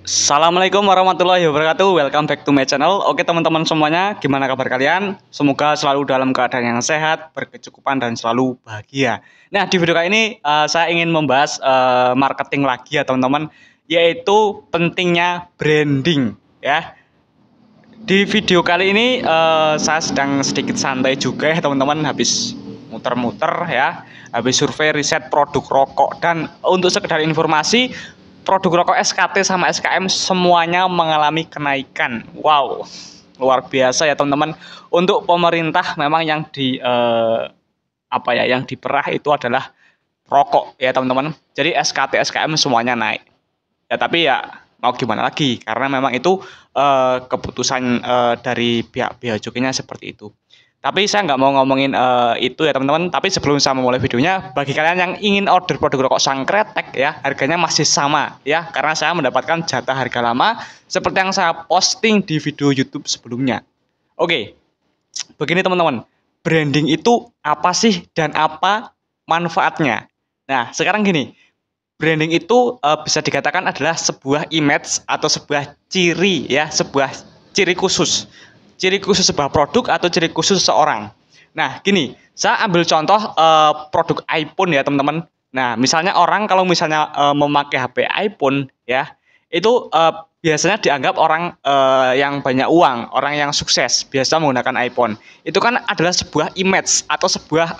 Assalamualaikum warahmatullahi wabarakatuh. Welcome back to my channel. Oke teman-teman semuanya, gimana kabar kalian? Semoga selalu dalam keadaan yang sehat, berkecukupan dan selalu bahagia. Nah di video kali ini saya ingin membahas marketing lagi ya teman-teman, yaitu pentingnya branding ya. Di video kali ini saya sedang sedikit santai juga ya teman-teman, habis muter-muter ya, habis survei riset produk rokok. Dan untuk sekedar informasi, produk rokok SKT sama SKM semuanya mengalami kenaikan. Wow, luar biasa ya teman-teman. Untuk pemerintah memang yang yang diperah itu adalah rokok ya teman-teman. Jadi SKT SKM semuanya naik. Ya tapi ya mau gimana lagi, karena memang itu keputusan dari pihak bea cukainya seperti itu. Tapi saya nggak mau ngomongin itu ya teman-teman. Tapi sebelum saya memulai videonya, bagi kalian yang ingin order produk rokok Sangkretek ya, harganya masih sama ya, karena saya mendapatkan jatah harga lama seperti yang saya posting di video YouTube sebelumnya. Oke, begini teman-teman, branding itu apa sih dan apa manfaatnya? Nah sekarang gini, branding itu bisa dikatakan adalah sebuah image atau sebuah ciri ya, sebuah ciri khusus. Ciri khusus sebuah produk atau ciri khusus seseorang. Nah, gini, saya ambil contoh produk iPhone ya, teman-teman. Nah, misalnya orang kalau misalnya memakai HP iPhone ya, itu biasanya dianggap orang yang banyak uang, orang yang sukses, biasa menggunakan iPhone. Itu kan adalah sebuah image atau sebuah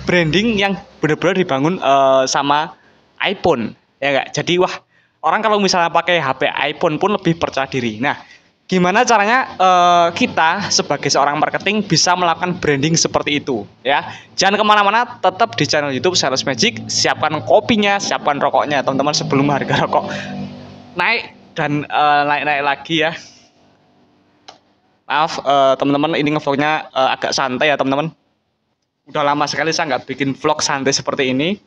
branding yang benar-benar dibangun sama iPhone ya enggak. Jadi wah, orang kalau misalnya pakai HP iPhone pun lebih percaya diri. Nah, gimana caranya kita sebagai seorang marketing bisa melakukan branding seperti itu ya? Jangan kemana-mana, tetap di channel YouTube Sales Magic. Siapkan kopinya, siapkan rokoknya teman-teman, sebelum harga rokok naik dan naik-naik lagi ya. Maaf teman-teman, ini ngevlognya agak santai ya teman-teman. Udah lama sekali saya nggak bikin vlog santai seperti ini.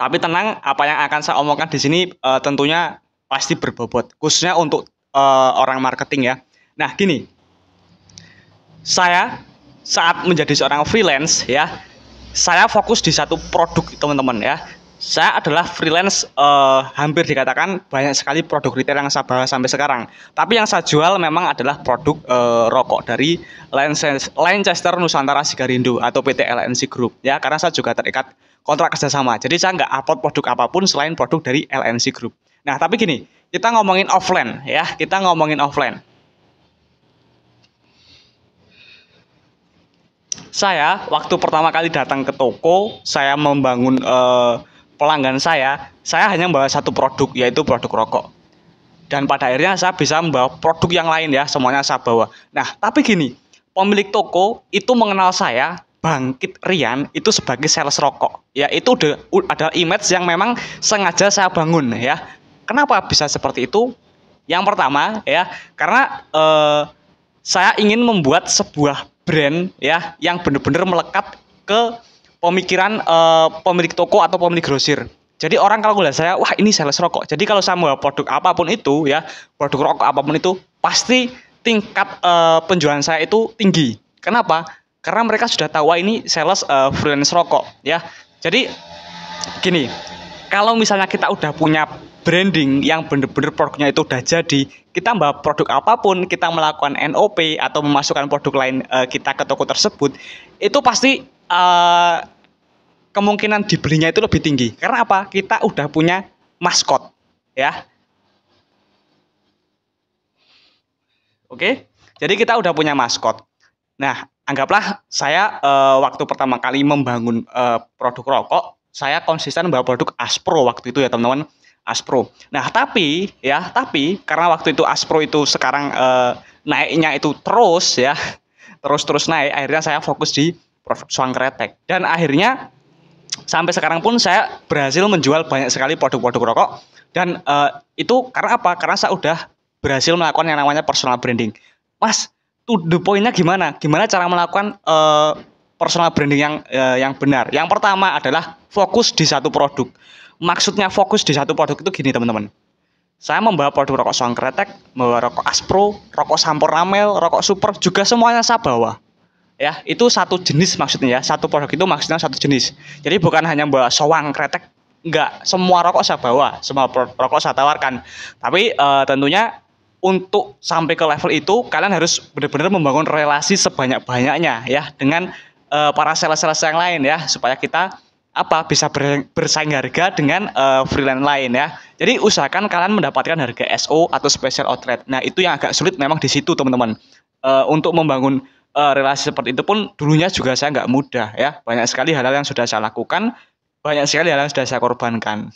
Tapi tenang, apa yang akan saya omongkan di sini tentunya pasti berbobot, khususnya untuk orang marketing ya. Nah, gini, saya saat menjadi seorang freelance ya, saya fokus di satu produk teman-teman ya. Saya adalah freelance, hampir dikatakan banyak sekali produk retail yang saya bawa sampai sekarang. Tapi yang saya jual memang adalah produk rokok dari Lancaster Nusantara Sigarindo atau PT LNC Group ya, karena saya juga terikat kontrak kerjasama. Jadi saya nggak upload produk apapun selain produk dari LNC Group. Nah tapi gini, kita ngomongin offline ya, kita ngomongin offline. Saya waktu pertama kali datang ke toko, saya membangun pelanggan saya hanya membawa satu produk, yaitu produk rokok. Dan pada akhirnya saya bisa membawa produk yang lain ya, semuanya saya bawa. Nah, tapi gini, pemilik toko itu mengenal saya, Bangkit Rian, itu sebagai sales rokok. Ya, itu adalah image yang memang sengaja saya bangun ya. Kenapa bisa seperti itu? Yang pertama ya, karena saya ingin membuat sebuah brand ya yang benar-benar melekat ke pemikiran pemilik toko atau pemilik grosir. Jadi orang kalau ngeliat saya, wah ini sales rokok. Jadi kalau saya mau produk apapun itu ya, produk rokok apapun itu, pasti tingkat penjualan saya itu tinggi. Kenapa? Karena mereka sudah tahu, wah ini sales freelance rokok ya. Jadi gini, kalau misalnya kita udah punya branding yang bener-bener produknya itu udah jadi, kita membawa produk apapun, kita melakukan NOP atau memasukkan produk lain kita ke toko tersebut, itu pasti kemungkinan dibelinya itu lebih tinggi. Karena apa? Kita udah punya maskot ya. Oke, jadi kita udah punya maskot. Nah, anggaplah saya waktu pertama kali membangun produk rokok, saya konsisten membawa produk Aspro waktu itu ya teman-teman, Aspro. Nah, tapi karena waktu itu Aspro itu sekarang naiknya itu terus ya, terus naik, akhirnya saya fokus di produk Sangkretek. Dan akhirnya sampai sekarang pun saya berhasil menjual banyak sekali produk-produk rokok. Dan itu karena apa? Karena saya udah berhasil melakukan yang namanya personal branding. Mas, to the point-nya gimana? Gimana cara melakukan personal branding yang benar? Yang pertama adalah fokus di satu produk. Maksudnya fokus di satu produk itu gini teman-teman. Saya membawa produk rokok Sangkretek, membawa rokok Aspro, rokok Sampor Ramel, rokok Super, juga semuanya saya bawa. ya. Itu satu jenis maksudnya ya. Satu produk itu maksudnya satu jenis. Jadi bukan hanya bawa sowang, kretek, enggak. Semua rokok saya bawa, semua rokok saya tawarkan. Tapi tentunya untuk sampai ke level itu kalian harus benar-benar membangun relasi sebanyak-banyaknya ya dengan para sales-sales yang lain ya, supaya kita bisa bersaing harga dengan freelance lain ya. Jadi usahakan kalian mendapatkan harga SO atau special outlet. Nah, itu yang agak sulit memang di situ, teman-teman. Untuk membangun relasi seperti itu pun dulunya juga saya nggak mudah ya. Banyak sekali hal-hal yang sudah saya lakukan, banyak sekali hal yang sudah saya korbankan.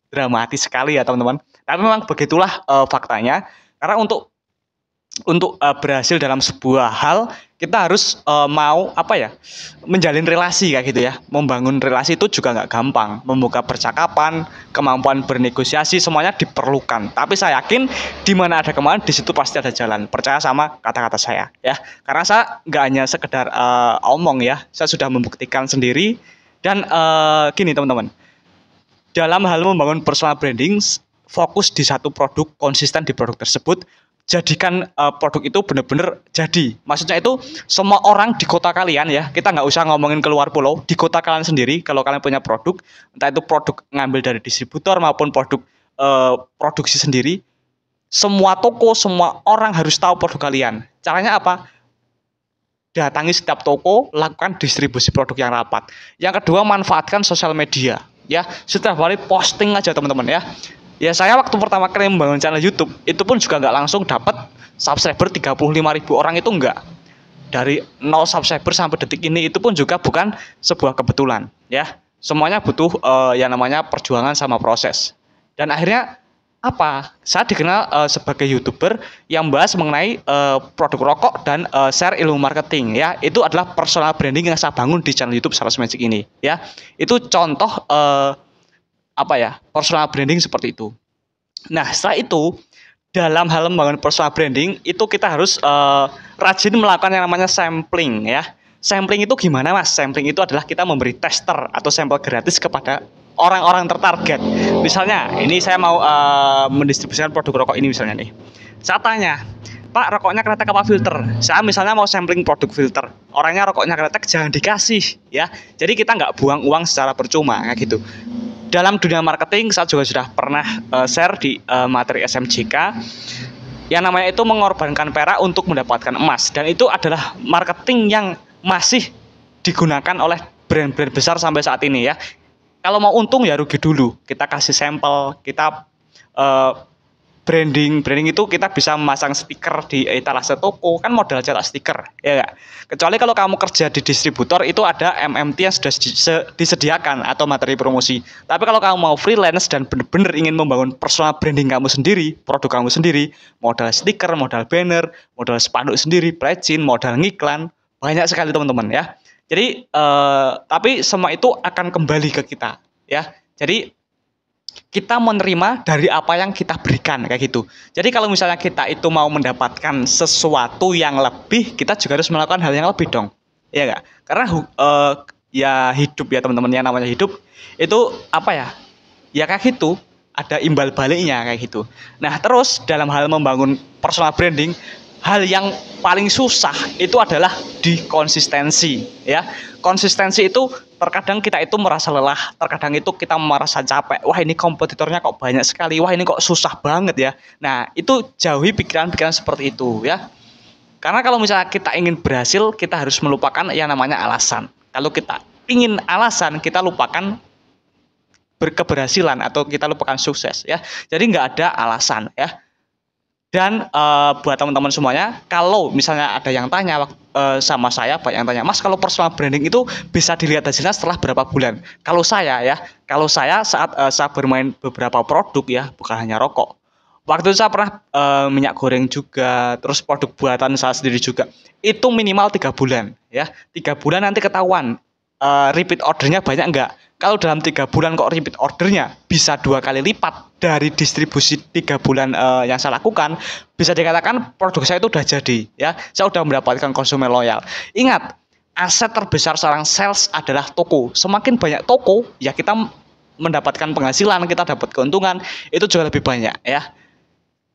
Dramatis sekali ya, teman-teman. Tapi memang begitulah faktanya. Karena untuk berhasil dalam sebuah hal, kita harus mau menjalin relasi kayak gitu ya. Membangun relasi itu juga nggak gampang. Membuka percakapan, kemampuan bernegosiasi, semuanya diperlukan. Tapi saya yakin di mana ada kemauan, di situ pasti ada jalan. Percaya sama kata-kata saya ya. Karena saya nggak hanya sekedar omong ya, saya sudah membuktikan sendiri. Dan gini teman-teman, dalam hal membangun personal branding, fokus di satu produk, konsisten di produk tersebut. Jadikan produk itu benar-benar jadi. Maksudnya itu semua orang di kota kalian ya, kita nggak usah ngomongin keluar pulau, di kota kalian sendiri, kalau kalian punya produk, entah itu produk ngambil dari distributor maupun produk produksi sendiri, semua toko, semua orang harus tahu produk kalian. Caranya apa? Datangi setiap toko, lakukan distribusi produk yang rapat. Yang kedua, manfaatkan sosial media ya. Setiap hari posting aja teman-teman ya. Ya, saya waktu pertama kali membangun channel YouTube itu pun juga nggak langsung dapat subscriber 35.000 orang, itu enggak. Dari 0 subscriber sampai detik ini itu pun juga bukan sebuah kebetulan ya. Semuanya butuh yang namanya perjuangan sama proses. Dan akhirnya saya dikenal sebagai YouTuber yang bahas mengenai produk rokok dan share ilmu marketing ya. Itu adalah personal branding yang saya bangun di channel YouTube Sales Magic ini ya. Itu contoh personal branding seperti itu. Nah, setelah itu dalam hal membangun personal branding itu kita harus rajin melakukan yang namanya sampling ya. Sampling itu gimana, Mas? Sampling itu adalah kita memberi tester atau sampel gratis kepada orang-orang tertarget. Misalnya, ini saya mau mendistribusikan produk rokok ini misalnya nih. Saya tanya, Pak, rokoknya kretek apa filter? Saya misalnya mau sampling produk filter. Orangnya rokoknya kretek, jangan dikasih ya. Jadi kita nggak buang uang secara percuma kayak gitu. Dalam dunia marketing saya juga sudah pernah share di materi SMJK yang namanya itu mengorbankan perak untuk mendapatkan emas, dan itu adalah marketing yang masih digunakan oleh brand-brand besar sampai saat ini ya. Kalau mau untung ya rugi dulu, kita kasih sampel, kita branding itu kita bisa memasang stiker di etalase toko, kan modal cetak stiker ya gak? Kecuali kalau kamu kerja di distributor itu ada MMT yang sudah disediakan atau materi promosi. Tapi kalau kamu mau freelance dan benar-benar ingin membangun personal branding kamu sendiri, produk kamu sendiri, modal stiker, modal banner, modal spanduk sendiri, pledging, modal ngiklan, banyak sekali teman-teman ya. Jadi tapi semua itu akan kembali ke kita ya. Jadi kita menerima dari apa yang kita berikan kayak gitu. Jadi kalau misalnya kita itu mau mendapatkan sesuatu yang lebih, kita juga harus melakukan hal yang lebih dong. Iya enggak? Karena ya hidup ya teman-teman, yang namanya hidup itu ya kayak gitu, ada imbal baliknya kayak gitu. Nah, terus dalam hal membangun personal branding, hal yang paling susah itu adalah di konsistensi ya. Konsistensi itu terkadang kita itu merasa lelah, terkadang itu kita merasa capek. Wah, ini kompetitornya kok banyak sekali. Wah, ini kok susah banget ya. Nah, itu jauhi pikiran-pikiran seperti itu ya. Karena kalau misalnya kita ingin berhasil, kita harus melupakan yang namanya alasan. Kalau kita ingin alasan, kita lupakan berkeberhasilan atau kita lupakan sukses ya. Jadi nggak ada alasan ya. Dan buat teman-teman semuanya, kalau misalnya ada yang tanya sama saya, banyak yang tanya, Mas, kalau personal branding itu bisa dilihat hasilnya setelah berapa bulan? Kalau saya saat saya bermain beberapa produk ya, bukan hanya rokok. Waktu itu saya pernah minyak goreng juga, terus produk buatan saya sendiri juga. Itu minimal 3 bulan ya. 3 bulan nanti ketahuan repeat ordernya banyak enggak. Kalau dalam 3 bulan kok repeat ordernya bisa 2 kali lipat dari distribusi 3 bulan yang saya lakukan, bisa dikatakan produk saya itu udah jadi ya. Saya udah mendapatkan konsumen loyal. Ingat, aset terbesar seorang sales adalah toko. Semakin banyak toko, ya kita mendapatkan penghasilan, kita dapat keuntungan itu juga lebih banyak ya.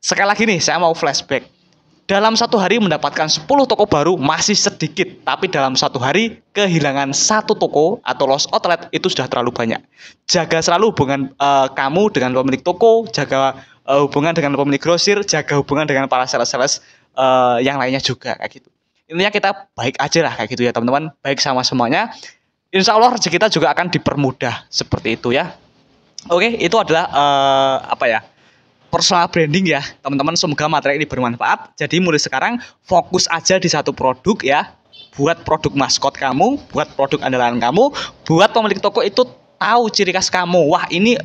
Sekali lagi nih, saya mau flashback. Dalam satu hari mendapatkan 10 toko baru masih sedikit, tapi dalam satu hari kehilangan satu toko atau loss outlet itu sudah terlalu banyak. Jaga selalu hubungan kamu dengan pemilik toko, jaga hubungan dengan pemilik grosir, jaga hubungan dengan para sales-sales yang lainnya juga kayak gitu. Intinya kita baik aja lah kayak gitu ya teman-teman, baik sama semuanya. Insya Allah rezeki kita juga akan dipermudah seperti itu ya. Oke, itu adalah personal branding ya teman-teman. Semoga materi ini bermanfaat. Jadi mulai sekarang fokus aja di satu produk ya. Buat produk maskot kamu, buat produk andalan kamu, buat pemilik toko itu tahu ciri khas kamu. Wah ini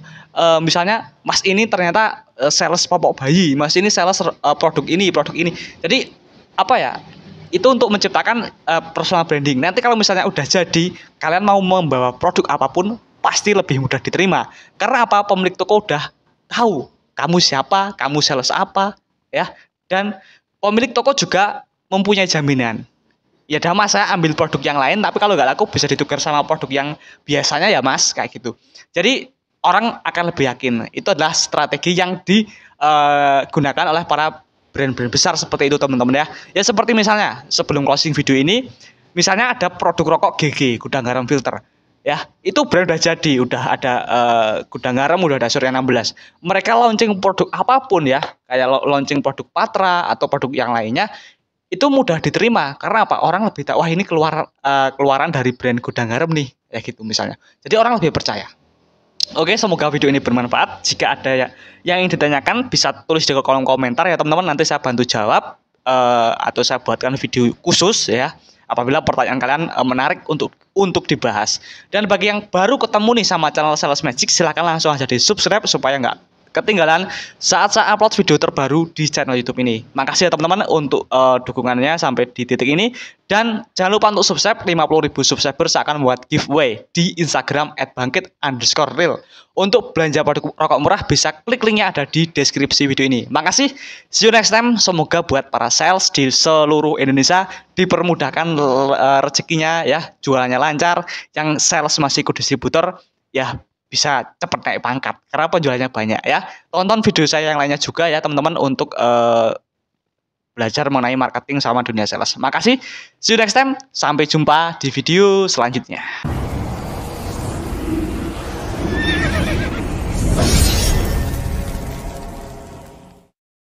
misalnya Mas ini ternyata sales popok bayi, Mas ini sales produk ini. Jadi itu untuk menciptakan personal branding. Nanti kalau misalnya udah jadi, kalian mau membawa produk apapun pasti lebih mudah diterima. Karena apa? Pemilik toko udah tahu kamu siapa, kamu sales apa, ya. Dan pemilik toko juga mempunyai jaminan. Ya dah Mas, saya ambil produk yang lain, tapi kalau nggak laku bisa ditukar sama produk yang biasanya ya Mas, kayak gitu. Jadi orang akan lebih yakin. Itu adalah strategi yang digunakan oleh para brand-brand besar seperti itu teman-teman ya. Ya seperti misalnya sebelum closing video ini, misalnya ada produk rokok GG, gudang garam filter. Ya, itu brand udah jadi, udah ada gudang garam, udah ada Surya 16. Mereka launching produk apapun ya, kayak launching produk Patra atau produk yang lainnya, itu mudah diterima karena apa? Orang lebih tahu, wah ini keluaran dari brand gudang garam nih, ya gitu misalnya. Jadi orang lebih percaya. Oke, semoga video ini bermanfaat. Jika ada yang ingin ditanyakan, bisa tulis di kolom komentar ya teman-teman. Nanti saya bantu jawab atau saya buatkan video khusus ya. Apabila pertanyaan kalian menarik untuk dibahas. Dan bagi yang baru ketemu nih sama channel Sales Magic, silahkan langsung aja di subscribe supaya nggak ketinggalan saat saya upload video terbaru di channel YouTube ini. Makasih ya teman-teman untuk dukungannya sampai di titik ini. Dan jangan lupa untuk subscribe. 50.000 subscriber saya akan membuat giveaway di Instagram @bangkit_real. Untuk belanja produk rokok murah bisa klik linknya ada di deskripsi video ini. Makasih. See you next time. Semoga buat para sales di seluruh Indonesia dipermudahkan rezekinya ya, jualannya lancar. Yang sales masih ikut distributor ya bisa cepat naik pangkat karena penjualannya banyak ya. Tonton video saya yang lainnya juga ya teman-teman untuk belajar mengenai marketing sama dunia sales. Makasih. See you next time. Sampai jumpa di video selanjutnya.